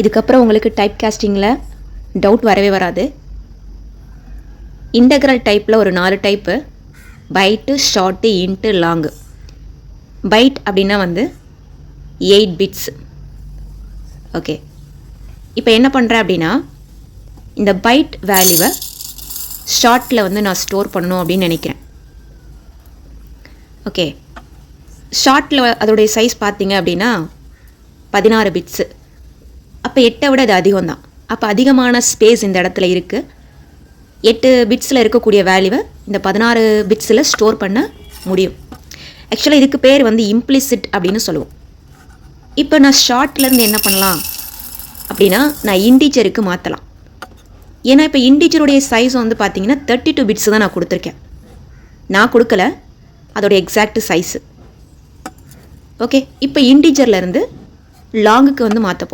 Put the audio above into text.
இதுக்கப்புறம் உங்களுக்கு type காஸ்டிங்கில் doubt வரவே வராது. இன்டெக்ரல் டைப்பில் ஒரு 4 type: byte, short, int, long. Byte அப்படின்னா வந்து 8 பிட்ஸ். ஓகே, இப்போ என்ன பண்ணுறேன் அப்படின்னா, இந்த பைட் வேல்யூவை ஷார்ட்டில் வந்து நான் ஸ்டோர் பண்ணணும் அப்படின்னு நினைக்கிறேன். ஓகே, ஷார்ட்டில் அதோடைய சைஸ் பார்த்தீங்க அப்படின்னா 16 பிட்ஸு. அப்போ 8 விட அது அதிகம் தான். அப்போ அதிகமான ஸ்பேஸ் இந்த இடத்துல இருக்குது. 8 பிட்ஸில் இருக்கக்கூடிய வேல்யூவை இந்த 16 பிட்ஸில் ஸ்டோர் பண்ண முடியும். ஆக்சுவலாக இதுக்கு பேர் வந்து இம்ப்ளிசிட் அப்படின்னு சொல்லுவோம். இப்போ நான் ஷார்ட்லேருந்து என்ன பண்ணலாம் அப்படின்னா, நான் இன்டீஜருக்கு மாற்றலாம். ஏன்னா இப்போ இன்டீஜருடைய சைஸ் வந்து பார்த்தீங்கன்னா 32 பிட்ஸ் தான் நான் கொடுத்துருக்கேன். நான் கொடுக்கல, அதோடைய எக்ஸாக்ட் சைஸு. ஓகே, இப்போ இன்டீஜர்லேருந்து லாங்குக்கு வந்து மாற்ற